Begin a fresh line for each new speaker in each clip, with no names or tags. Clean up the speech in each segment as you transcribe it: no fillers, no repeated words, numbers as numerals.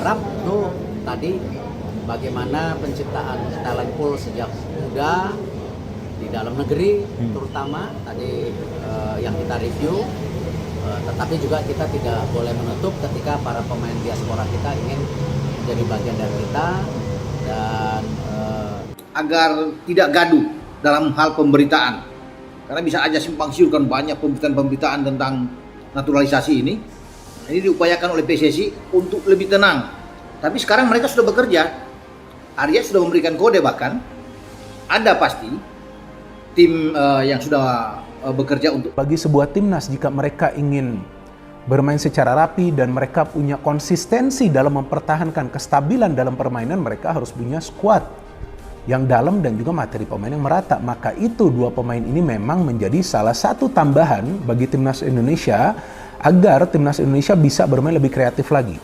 berharap itu tadi bagaimana penciptaan talent pool sejak muda di dalam negeri, terutama tadi yang kita review. Tetapi juga kita tidak boleh menutup ketika para pemain diaspora kita ingin menjadi bagian dari kita, dan
agar tidak gaduh dalam hal pemberitaan, karena bisa aja simpang siur kan banyak pemberitaan tentang naturalisasi ini. Ini diupayakan oleh PSSI untuk lebih tenang, tapi sekarang mereka sudah bekerja. Arya sudah memberikan kode, bahkan ada pasti tim yang sudah bekerja untuk
bagi sebuah timnas, jika mereka ingin bermain secara rapi dan mereka punya konsistensi dalam mempertahankan kestabilan dalam permainan, mereka harus punya skuad yang dalam dan juga materi pemain yang merata. Maka itu dua pemain ini memang menjadi salah satu tambahan bagi timnas Indonesia agar timnas Indonesia bisa bermain lebih kreatif lagi.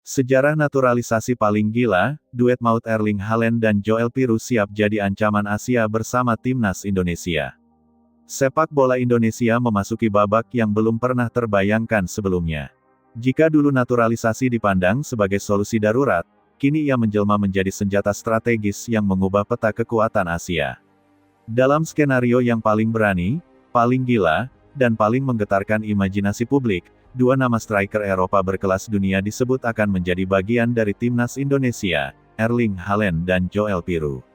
Sejarah naturalisasi paling gila, duet maut Erling Haaland dan Joel Piroe siap jadi ancaman Asia bersama timnas Indonesia. Sepak bola Indonesia memasuki babak yang belum pernah terbayangkan sebelumnya. Jika dulu naturalisasi dipandang sebagai solusi darurat, kini ia menjelma menjadi senjata strategis yang mengubah peta kekuatan Asia. Dalam skenario yang paling berani, paling gila, dan paling menggetarkan imajinasi publik, dua nama striker Eropa berkelas dunia disebut akan menjadi bagian dari timnas Indonesia, Erling Haaland dan Joel Piroe.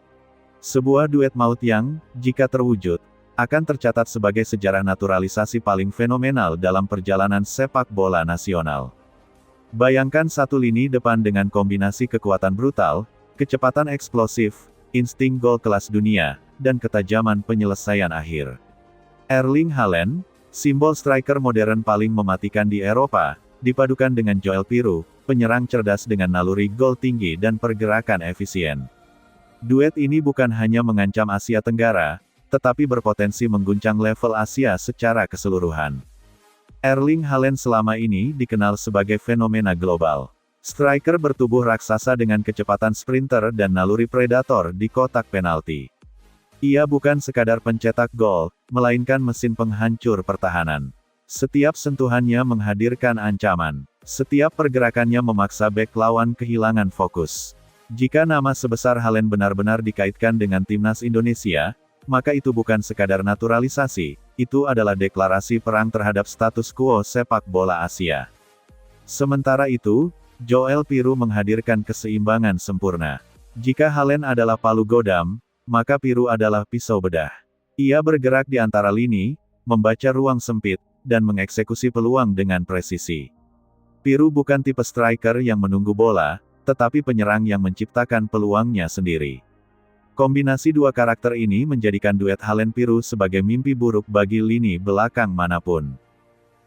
Sebuah duet maut yang, jika terwujud, akan tercatat sebagai sejarah naturalisasi paling fenomenal dalam perjalanan sepak bola nasional. Bayangkan satu lini depan dengan kombinasi kekuatan brutal, kecepatan eksplosif, insting gol kelas dunia, dan ketajaman penyelesaian akhir. Erling Haaland, simbol striker modern paling mematikan di Eropa, dipadukan dengan Joel Piroe, penyerang cerdas dengan naluri gol tinggi dan pergerakan efisien. Duet ini bukan hanya mengancam Asia Tenggara, tetapi berpotensi mengguncang level Asia secara keseluruhan. Erling Haaland selama ini dikenal sebagai fenomena global. Striker bertubuh raksasa dengan kecepatan sprinter dan naluri predator di kotak penalti. Ia bukan sekadar pencetak gol, melainkan mesin penghancur pertahanan. Setiap sentuhannya menghadirkan ancaman. Setiap pergerakannya memaksa bek lawan kehilangan fokus. Jika nama sebesar Haaland benar-benar dikaitkan dengan timnas Indonesia, maka itu bukan sekadar naturalisasi, itu adalah deklarasi perang terhadap status quo sepak bola Asia. Sementara itu, Joel Piroe menghadirkan keseimbangan sempurna. Jika Haaland adalah palu godam, maka Piroe adalah pisau bedah. Ia bergerak di antara lini, membaca ruang sempit, dan mengeksekusi peluang dengan presisi. Piroe bukan tipe striker yang menunggu bola, tetapi penyerang yang menciptakan peluangnya sendiri. Kombinasi dua karakter ini menjadikan duet Haaland-Piroe sebagai mimpi buruk bagi lini belakang manapun.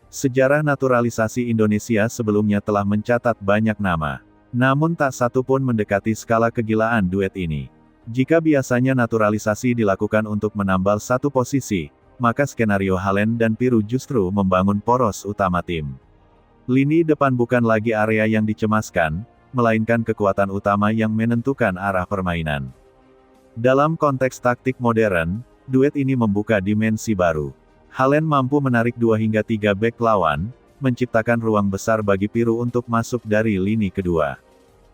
Sejarah naturalisasi Indonesia sebelumnya telah mencatat banyak nama. Namun tak satu pun mendekati skala kegilaan duet ini. Jika biasanya naturalisasi dilakukan untuk menambal satu posisi, maka skenario Haaland dan Piroe justru membangun poros utama tim. Lini depan bukan lagi area yang dicemaskan, melainkan kekuatan utama yang menentukan arah permainan. Dalam konteks taktik modern, duet ini membuka dimensi baru. Haaland mampu menarik 2 hingga 3 bek lawan, menciptakan ruang besar bagi Piroe untuk masuk dari lini kedua.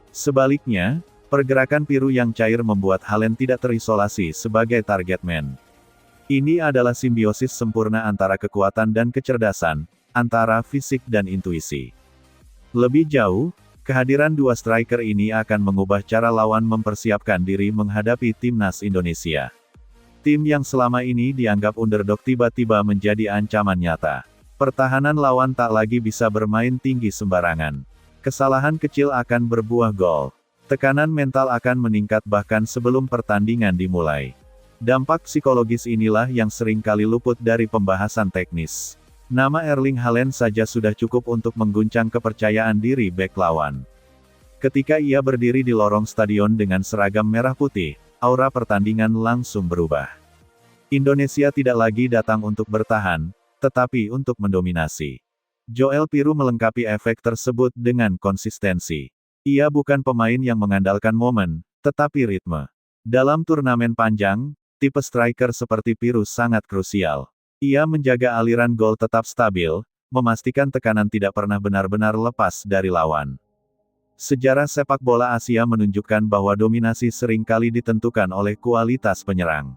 Sebaliknya, pergerakan Piroe yang cair membuat Haaland tidak terisolasi sebagai target man. Ini adalah simbiosis sempurna antara kekuatan dan kecerdasan, antara fisik dan intuisi. Lebih jauh, kehadiran dua striker ini akan mengubah cara lawan mempersiapkan diri menghadapi timnas Indonesia. Tim yang selama ini dianggap underdog tiba-tiba menjadi ancaman nyata. Pertahanan lawan tak lagi bisa bermain tinggi sembarangan. Kesalahan kecil akan berbuah gol. Tekanan mental akan meningkat bahkan sebelum pertandingan dimulai. Dampak psikologis inilah yang sering kali luput dari pembahasan teknis. Nama Erling Haaland saja sudah cukup untuk mengguncang kepercayaan diri bek lawan. Ketika ia berdiri di lorong stadion dengan seragam merah putih, aura pertandingan langsung berubah. Indonesia tidak lagi datang untuk bertahan, tetapi untuk mendominasi. Joel Piroe melengkapi efek tersebut dengan konsistensi. Ia bukan pemain yang mengandalkan momen, Tetapi ritme dalam turnamen panjang, tipe striker seperti Pirus sangat krusial. Ia menjaga aliran gol tetap stabil, memastikan tekanan tidak pernah benar-benar lepas dari lawan. Sejarah sepak bola Asia menunjukkan bahwa dominasi seringkali ditentukan oleh kualitas penyerang.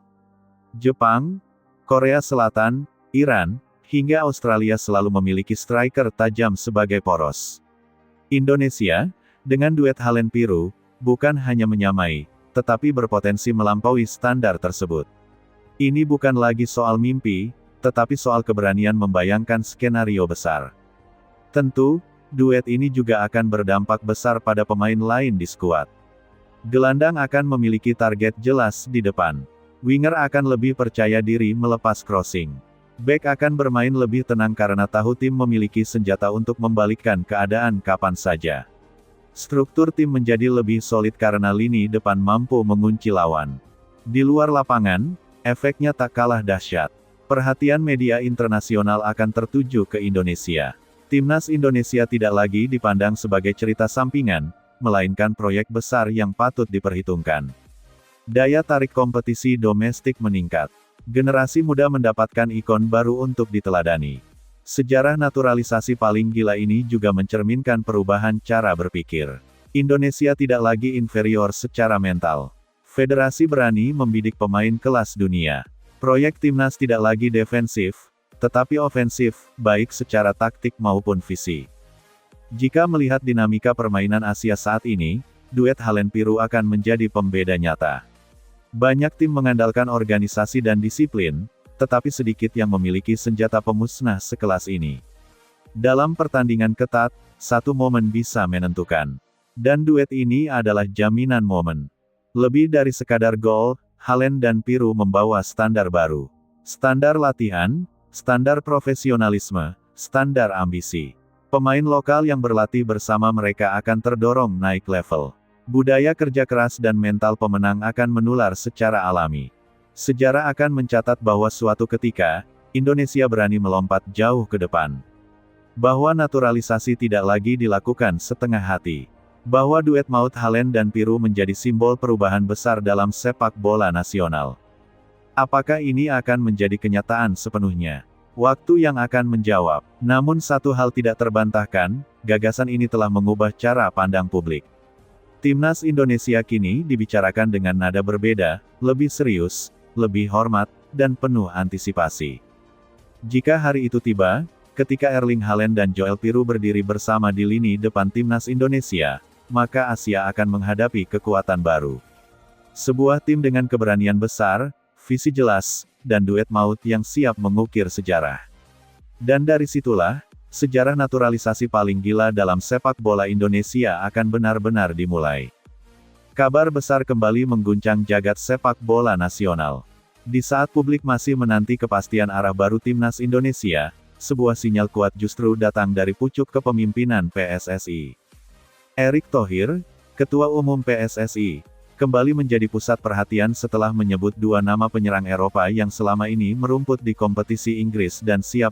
Jepang, Korea Selatan, Iran, hingga Australia selalu memiliki striker tajam sebagai poros. Indonesia, dengan duet Haaland-Piru, bukan hanya menyamai, tetapi berpotensi melampaui standar tersebut. Ini bukan lagi soal mimpi, tetapi soal keberanian membayangkan skenario besar. Tentu, duet ini juga akan berdampak besar pada pemain lain di skuad. Gelandang akan memiliki target jelas di depan. Winger akan lebih percaya diri melepas crossing. Bek akan bermain lebih tenang karena tahu tim memiliki senjata untuk membalikkan keadaan kapan saja. Struktur tim menjadi lebih solid karena lini depan mampu mengunci lawan. Di luar lapangan, efeknya tak kalah dahsyat. Perhatian media internasional akan tertuju ke Indonesia. Timnas Indonesia tidak lagi dipandang sebagai cerita sampingan, melainkan proyek besar yang patut diperhitungkan. Daya tarik kompetisi domestik meningkat. Generasi muda mendapatkan ikon baru untuk diteladani. Sejarah naturalisasi paling gila ini juga mencerminkan perubahan cara berpikir. Indonesia tidak lagi inferior secara mental. Federasi berani membidik pemain kelas dunia. Proyek timnas tidak lagi defensif, tetapi ofensif, baik secara taktik maupun visi. Jika melihat dinamika permainan Asia saat ini, duet Haaland-Piru akan menjadi pembeda nyata. Banyak tim mengandalkan organisasi dan disiplin, tetapi sedikit yang memiliki senjata pemusnah sekelas ini. Dalam pertandingan ketat, satu momen bisa menentukan. Dan duet ini adalah jaminan momen. Lebih dari sekadar gol, Haaland dan Piru membawa standar baru. Standar latihan, standar profesionalisme, standar ambisi. Pemain lokal yang berlatih bersama mereka akan terdorong naik level. Budaya kerja keras dan mental pemenang akan menular secara alami. Sejarah akan mencatat bahwa suatu ketika, Indonesia berani melompat jauh ke depan. Bahwa naturalisasi tidak lagi dilakukan setengah hati. Bahwa duet maut Haaland dan Piru menjadi simbol perubahan besar dalam sepak bola nasional. Apakah ini akan menjadi kenyataan sepenuhnya? Waktu yang akan menjawab. Namun satu hal tidak terbantahkan, gagasan ini telah mengubah cara pandang publik. Timnas Indonesia kini dibicarakan dengan nada berbeda, lebih serius, lebih hormat, dan penuh antisipasi. Jika hari itu tiba, ketika Erling Haaland dan Joel Piru berdiri bersama di lini depan Timnas Indonesia, maka Asia akan menghadapi kekuatan baru. Sebuah tim dengan keberanian besar, visi jelas, dan duet maut yang siap mengukir sejarah. Dan dari situlah, sejarah naturalisasi paling gila dalam sepak bola Indonesia akan benar-benar dimulai. Kabar besar kembali mengguncang jagat sepak bola nasional. Di saat publik masih menanti kepastian arah baru Timnas Indonesia, sebuah sinyal kuat justru datang dari pucuk kepemimpinan PSSI. Erick Thohir, Ketua Umum PSSI, kembali menjadi pusat perhatian setelah menyebut dua nama penyerang Eropa yang selama ini merumput di kompetisi Inggris dan siap